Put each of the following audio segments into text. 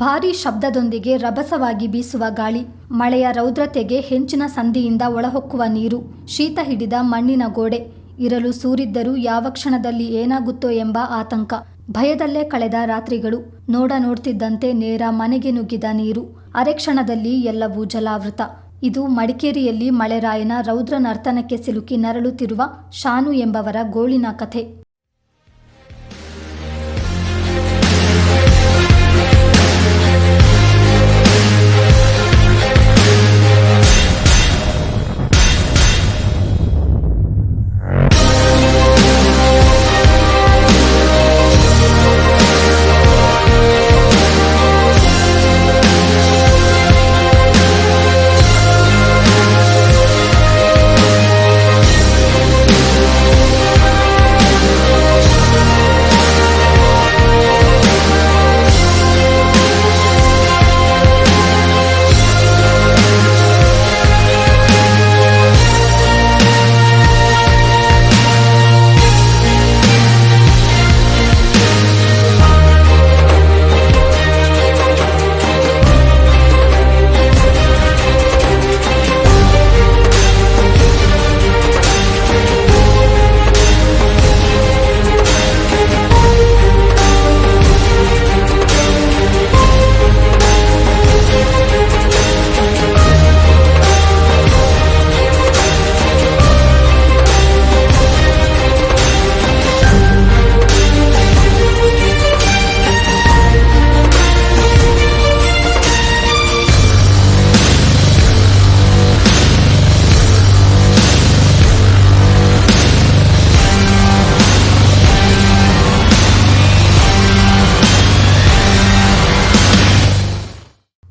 ಭಾರೀ ಶಬ್ದದೊಂದಿಗೆ ರಭಸವಾಗಿ ಬೀಸುವ ಗಾಳಿ, ಮಳೆಯ ರೌದ್ರತೆಗೆ ಹೆಂಚಿನ ಸಂದಿಯಿಂದ ಒಳಹೊಕ್ಕುವ ನೀರು, ಶೀತ ಹಿಡಿದ ಮಣ್ಣಿನ ಗೋಡೆ, ಇರಲು ಸೂರಿದ್ದರೂ ಯಾವ ಕ್ಷಣದಲ್ಲಿ ಏನಾಗುತ್ತೋ ಎಂಬ ಆತಂಕ. ಭಯದಲ್ಲೇ ಕಳೆದ ರಾತ್ರಿಗಳು. ನೋಡ್ತಿದ್ದಂತೆ ನೇರ ಮನೆಗೆ ನುಗ್ಗಿದ ನೀರು. ಅರೆ ಕ್ಷಣದಲ್ಲಿ ಎಲ್ಲವೂ ಜಲಾವೃತ. ಇದು ಮಡಿಕೇರಿಯಲ್ಲಿ ಮಳೆರಾಯನ ರೌದ್ರ ನರ್ತನಕ್ಕೆ ಸಿಲುಕಿ ನರಳುತ್ತಿರುವ ಶಾನು ಎಂಬವರ ಗೋಳಿನ ಕಥೆ.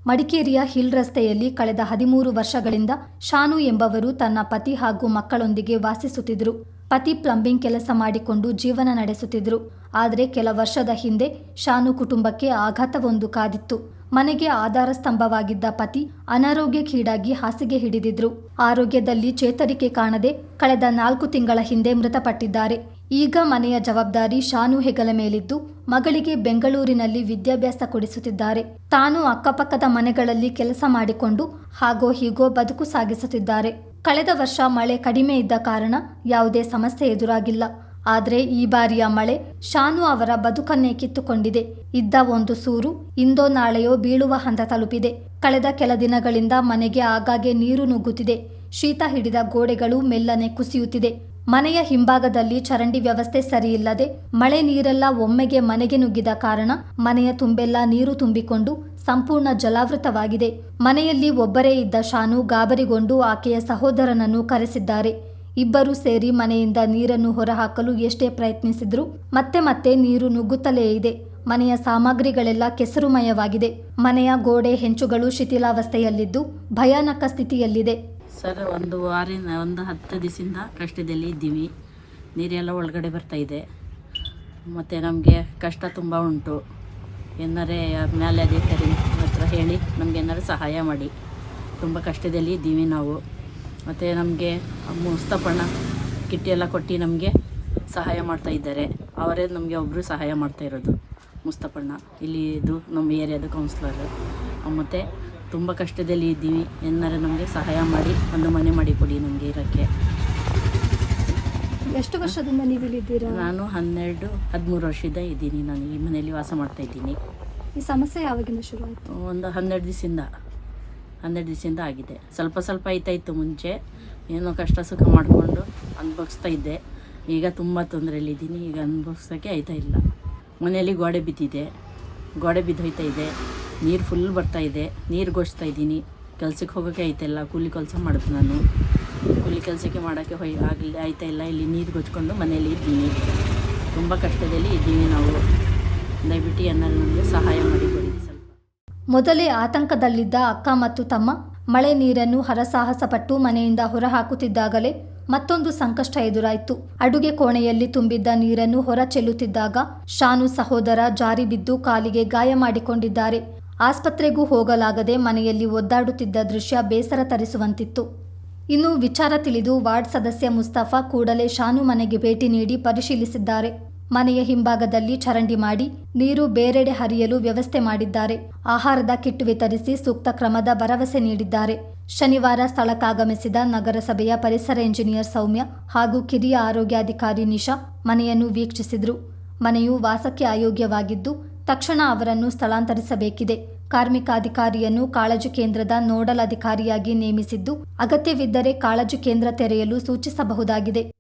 ಮಡಿಕೇರಿಯ ಹಿಲ್ ರಸ್ತೆಯಲ್ಲಿ ಕಳೆದ 13 ವರ್ಷಗಳಿಂದ ಶಾನು ಎಂಬವರು ತನ್ನ ಪತಿ ಹಾಗೂ ಮಕ್ಕಳೊಂದಿಗೆ ವಾಸಿಸುತ್ತಿದ್ದರು. ಪತಿ ಪ್ಲಂಬಿಂಗ್ ಕೆಲಸ ಮಾಡಿಕೊಂಡು ಜೀವನ ನಡೆಸುತ್ತಿದ್ದರು. ಆದರೆ ಕೆಲ ವರ್ಷದ ಹಿಂದೆ ಶಾನು ಕುಟುಂಬಕ್ಕೆ ಆಘಾತವೊಂದು ಕಾದಿತ್ತು. ಮನೆಗೆ ಆಧಾರ ಸ್ತಂಭವಾಗಿದ್ದ ಪತಿ ಅನಾರೋಗ್ಯಕ್ಕೀಡಾಗಿ ಹಾಸಿಗೆ ಹಿಡಿದಿದ್ರು. ಆರೋಗ್ಯದಲ್ಲಿ ಚೇತರಿಕೆ ಕಾಣದೆ ಕಳೆದ 4 ತಿಂಗಳ ಹಿಂದೆ ಮೃತಪಟ್ಟಿದ್ದಾರೆ. ಈಗ ಮನೆಯ ಜವಾಬ್ದಾರಿ ಶಾನು ಹೆಗಲ ಮೇಲಿದ್ದು ಮಗಳಿಗೆ ಬೆಂಗಳೂರಿನಲ್ಲಿ ವಿದ್ಯಾಭ್ಯಾಸ ಕೊಡಿಸುತ್ತಿದ್ದಾರೆ. ತಾನು ಅಕ್ಕಪಕ್ಕದ ಮನೆಗಳಲ್ಲಿ ಕೆಲಸ ಮಾಡಿಕೊಂಡು ಹಾಗೋ ಹೀಗೋ ಬದುಕು ಸಾಗಿಸುತ್ತಿದ್ದಾರೆ. ಕಳೆದ ವರ್ಷ ಮಳೆ ಕಡಿಮೆ ಇದ್ದ ಕಾರಣ ಯಾವುದೇ ಸಮಸ್ಯೆ ಎದುರಾಗಿಲ್ಲ. ಆದರೆ ಈ ಬಾರಿಯ ಮಳೆ ಶಾನು ಅವರ ಬದುಕನ್ನೇ ಕಿತ್ತುಕೊಂಡಿದೆ. ಇದ್ದ ಒಂದು ಸೂರು ಇಂದೋ ನಾಳೆಯೋ ಬೀಳುವ ಹಂತ ತಲುಪಿದೆ. ಕಳೆದ ಕೆಲ ದಿನಗಳಿಂದ ಮನೆಗೆ ಆಗಾಗ್ಗೆ ನೀರು ನುಗ್ಗುತ್ತಿದೆ. ಶೀತ ಹಿಡಿದ ಗೋಡೆಗಳು ಮೆಲ್ಲನೆ ಕುಸಿಯುತ್ತಿದೆ. ಮನೆಯ ಹಿಂಭಾಗದಲ್ಲಿ ಚರಂಡಿ ವ್ಯವಸ್ಥೆ ಸರಿಯಿಲ್ಲದೆ ಮಳೆ ನೀರೆಲ್ಲ ಒಮ್ಮೆಗೆ ಮನೆಗೆ ನುಗ್ಗಿದ ಕಾರಣ ಮನೆಯ ತುಂಬೆಲ್ಲ ನೀರು ತುಂಬಿಕೊಂಡು ಸಂಪೂರ್ಣ ಜಲಾವೃತವಾಗಿದೆ. ಮನೆಯಲ್ಲಿ ಒಬ್ಬರೇ ಇದ್ದ ಶಾನು ಗಾಬರಿಗೊಂಡು ಆಕೆಯ ಸಹೋದರನನ್ನು ಕರೆಸಿದ್ದಾರೆ. ಇಬ್ಬರು ಸೇರಿ ಮನೆಯಿಂದ ನೀರನ್ನು ಹೊರಹಾಕಲು ಎಷ್ಟೇ ಪ್ರಯತ್ನಿಸಿದ್ರೂ ಮತ್ತೆ ನೀರು ನುಗ್ಗುತ್ತಲೇ ಇದೆ. ಮನೆಯ ಸಾಮಗ್ರಿಗಳೆಲ್ಲ ಕೆಸರುಮಯವಾಗಿದೆ. ಮನೆಯ ಗೋಡೆ ಹೆಂಚುಗಳು ಶಿಥಿಲಾವಸ್ಥೆಯಲ್ಲಿದ್ದು ಭಯಾನಕ ಸ್ಥಿತಿಯಲ್ಲಿದೆ. ಸರ್, ಒಂದು 10 ದಿವಸದಿಂದ ಕಷ್ಟದಲ್ಲಿ ಇದ್ದೀವಿ. ನೀರೆಲ್ಲ ಒಳಗಡೆ ಬರ್ತಾ ಇದೆ. ಮತ್ತು ನಮಗೆ ಕಷ್ಟ ತುಂಬ ಉಂಟು. ಏನಾರೇ ಮೇಲೆ ಅಧಿಕಾರಿ ಹತ್ರ ಹೇಳಿ ನಮಗೆ ಏನಾರು ಸಹಾಯ ಮಾಡಿ. ತುಂಬ ಕಷ್ಟದಲ್ಲಿ ಇದ್ದೀವಿ ನಾವು. ಮತ್ತು ನಮಗೆ ಮುಸ್ತಫಣ್ಣ ಕಿಟ್ಟಿ ಎಲ್ಲ ಕೊಟ್ಟು ನಮಗೆ ಸಹಾಯ ಮಾಡ್ತಾ ಇದ್ದಾರೆ. ಅವರೇ ನಮಗೆ ಒಬ್ಬರು ಸಹಾಯ ಮಾಡ್ತಾ ಇರೋದು, ಮುಸ್ತಫಣ್ಣ, ಇಲ್ಲಿದು ನಮ್ಮ ಏರಿಯಾದ ಕೌನ್ಸಿಲರು. ಮತ್ತು ತುಂಬ ಕಷ್ಟದಲ್ಲಿ ಇದ್ದೀವಿ. ಏನಾರು ನಮಗೆ ಸಹಾಯ ಮಾಡಿ ಒಂದು ಮನೆ ಮಾಡಿ ಕೊಡಿ ನಮಗೆ ಇರೋಕ್ಕೆ. ಎಷ್ಟು ವರ್ಷದಿಂದ ನೀವು ಇಲ್ಲಿದ್ದೀರಾ? ನಾನು 13 ವರ್ಷದಿಂದ ಇದ್ದೀನಿ. ನಾನು ಈ ಮನೆಯಲ್ಲಿ ವಾಸ ಮಾಡ್ತಾ ಇದ್ದೀನಿ. ಈ ಸಮಸ್ಯೆ ಯಾವಾಗಿಂದ ಶುರು ಆಯಿತು? ಒಂದು 12 ದಿವಸದಿಂದ ಆಗಿದೆ. ಸ್ವಲ್ಪ ಆಯ್ತಾಯಿತ್ತು. ಮುಂಚೆ ಏನೋ ಕಷ್ಟ ಸುಖ ಮಾಡಿಕೊಂಡು ಅನುಭವಿಸ್ತಾ ಇದ್ದೆ. ಈಗ ತುಂಬ ತೊಂದರೆಯಲ್ಲಿದ್ದೀನಿ. ಈಗ ಅನುಭವಿಸೋಕ್ಕೆ ಆಯ್ತಾ ಇಲ್ಲ. ಮನೆಯಲ್ಲಿ ಗೋಡೆ ಬಿದ್ದೋಯ್ತಾ ಇದೆ. ನೀರು ಫುಲ್ ಬರ್ತಾ ಇದೆ. ನೀರು ಗೊಜ್ತಾ ಇದ್ದೀನಿ. ಕೆಲಸಕ್ಕೆ ಹೋಗೋಕ್ಕೆ ಆಯ್ತಾಯಿಲ್ಲ. ಕೂಲಿ ಕೆಲಸ ಮಾಡೋದು ನಾನು. ಕೂಲಿ ಕೆಲಸಕ್ಕೆ ಮಾಡೋಕ್ಕೆ ಆಯ್ತಾ ಇಲ್ಲ. ಇಲ್ಲಿ ನೀರು ಗೊಜ್ಕೊಂಡು ಮನೆಯಲ್ಲಿ ಇದ್ದೀನಿ. ತುಂಬ ಕಷ್ಟದಲ್ಲಿ ಇದ್ದೀವಿ ನಾವು. ದಯವಿಟ್ಟು ಏನಾದ್ರು ನಮಗೆ ಸಹಾಯ ಮಾಡಿ ಕೊಡಿ ಸ್ವಲ್ಪ. ಮೊದಲೇ ಆತಂಕದಲ್ಲಿದ್ದ ಅಕ್ಕ ಮತ್ತು ತಮ್ಮ ಮಳೆ ನೀರನ್ನು ಹರಸಾಹಸಪಟ್ಟು ಮನೆಯಿಂದ ಹೊರಹಾಕುತ್ತಿದ್ದಾಗಲೇ ಮತ್ತೊಂದು ಸಂಕಷ್ಟ ಎದುರಾಯಿತು. ಅಡುಗೆ ಕೋಣೆಯಲ್ಲಿ ತುಂಬಿದ್ದ ನೀರನ್ನು ಹೊರ ಚೆಲ್ಲುತ್ತಿದ್ದಾಗ ಶಾನು ಸಹೋದರ ಜಾರಿ ಬಿದ್ದು ಕಾಲಿಗೆ ಗಾಯ ಮಾಡಿಕೊಂಡಿದ್ದಾರೆ. ಆಸ್ಪತ್ರೆಗೂ ಹೋಗಲಾಗದೆ ಮನೆಯಲ್ಲಿ ಒದ್ದಾಡುತ್ತಿದ್ದ ದೃಶ್ಯ ಬೇಸರ ತರಿಸುವಂತಿತ್ತು. ಇನ್ನು ವಿಚಾರ ತಿಳಿದು ವಾರ್ಡ್ ಸದಸ್ಯ ಮುಸ್ತಫಾ ಕೂಡಲೇ ಶಾನು ಮನೆಗೆ ಭೇಟಿ ನೀಡಿ ಪರಿಶೀಲಿಸಿದ್ದಾರೆ. ಮನೆಯ ಹಿಂಭಾಗದಲ್ಲಿ ಚರಂಡಿ ಮಾಡಿ ನೀರು ಬೇರೆಡೆ ಹರಿಯಲು ವ್ಯವಸ್ಥೆ ಮಾಡಿದ್ದಾರೆ. ಆಹಾರದ ಕಿಟ್ ವಿತರಿಸಿ ಸೂಕ್ತ ಕ್ರಮದ ಭರವಸೆ ನೀಡಿದ್ದಾರೆ. ಶನಿವಾರ ಸ್ಥಳಕ್ಕಾಗಮಿಸಿದ ನಗರಸಭೆಯ ಪರಿಸರ ಇಂಜಿನಿಯರ್ ಸೌಮ್ಯ ಹಾಗೂ ಕಿರಿಯ ಆರೋಗ್ಯಾಧಿಕಾರಿ ನಿಶಾ ಮನೆಯನ್ನು ವೀಕ್ಷಿಸಿದರು. ಮನೆಯು ವಾಸಕ್ಕೆ ಅಯೋಗ್ಯವಾಗಿದ್ದು ತಕ್ಷಣ ಅವರನ್ನು ಸ್ಥಳಾಂತರಿಸಬೇಕಿದೆ. ಕಾರ್ಮಿಕ ಅಧಿಕಾರಿಯನ್ನು ಕಾಳಜಿ ಕೇಂದ್ರದ ನೋಡಲ್ ಅಧಿಕಾರಿಯಾಗಿ ನೇಮಿಸಿದ್ದು, ಅಗತ್ಯವಿದ್ದರೆ ಕಾಳಜಿ ಕೇಂದ್ರ ತೆರೆಯಲು ಸೂಚಿಸಬಹುದಾಗಿದೆ.